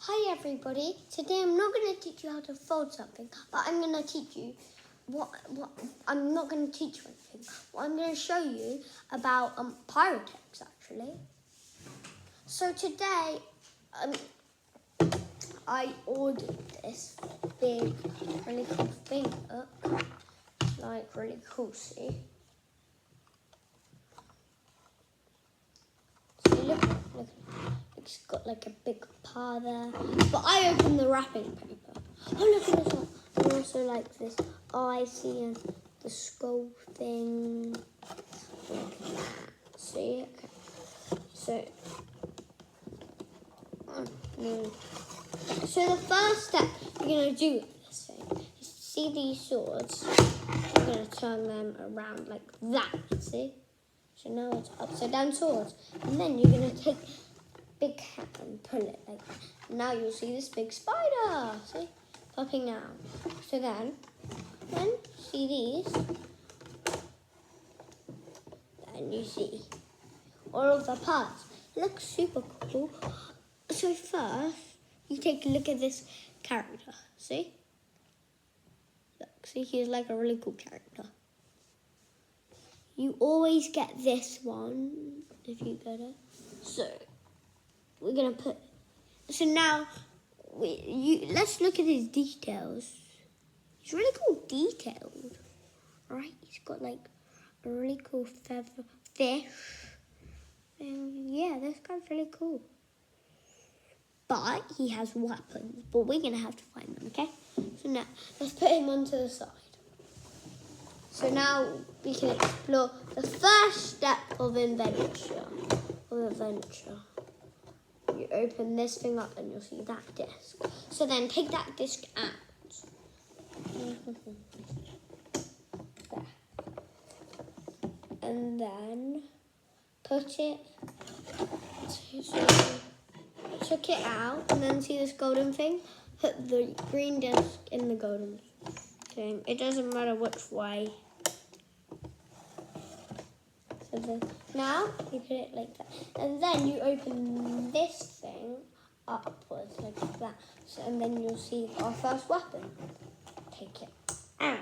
Hi everybody, today I'm not going to teach you how to fold something, but I'm going to teach you I'm not going to teach you anything. What I'm going to show you about Piratix actually. So today I ordered this big, really cool thing. It's like really cool, see? See, look. It's got like a big part there. But I opened the wrapping paper. Oh, look at this one. And also like this eye, see, and the skull thing. Like that. See? Okay. So the first step you're going to do with this thing is see these swords. You're going to turn them around like that, see? So now it's upside down swords. And then you're going to take big hat and pull it like that. Now you'll see this big spider, see, popping out. So then see these, then you see all of the parts. It looks super cool. So first, you take a look at this character, see? Look, see, he's like a really cool character. You always get this one, if you get it. So we're gonna put. So now, let's look at his details. He's really cool detailed, right? He's got like a really cool feather fish, and yeah, this guy's really cool. But he has weapons, but we're gonna have to find them, okay? So now let's put him onto the side. So now we can explore the first step of adventure. You open this thing up and you'll see that disc. So then take that disc out. There. And then put it, took it out, and then see this golden thing? Put the green disc in the golden thing. It doesn't matter which way. So then, now you put it like that. And then you open this thing upwards like that. So, and then you'll see our first weapon. Take it out.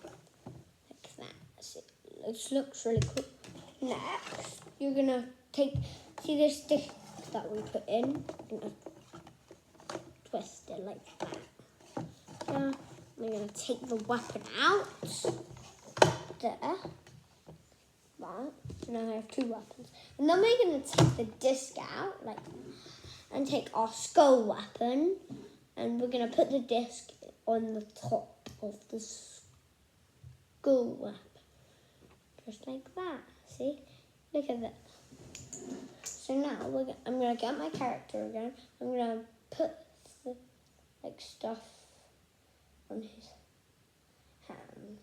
Like that. So it looks really cool. Next, you're going to see this stick that we put in. You're going to twist it like that. So we're going to take the weapon out. There. So now I have two weapons. And then we're going to take the disc out, like, and take our skull weapon, and we're going to put the disc on the top of the skull weapon. Just like that. See? Look at that. So now I'm going to get my character again. I'm going to put the stuff on his hands.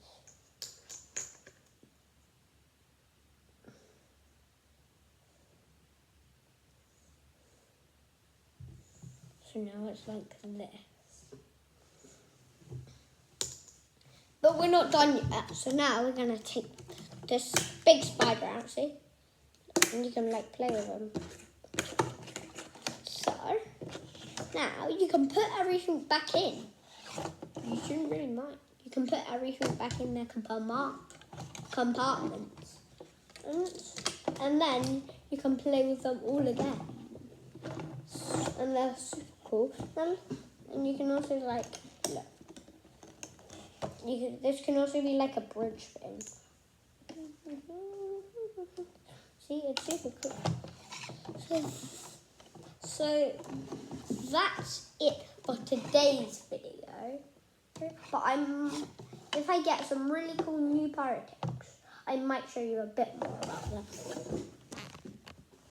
So now it's like this. But we're not done yet. So now we're going to take this big spider out, see? And you can like play with him. So now you can put everything back in. You shouldn't really mind. You can put everything back in their compartments. And then you can play with them all again. And they're super cool. And you can also like, look. This can also be like a bridge thing. See, it's super cool. So that's it for today's video. But if I get some really cool new Piratix, I might show you a bit more about them.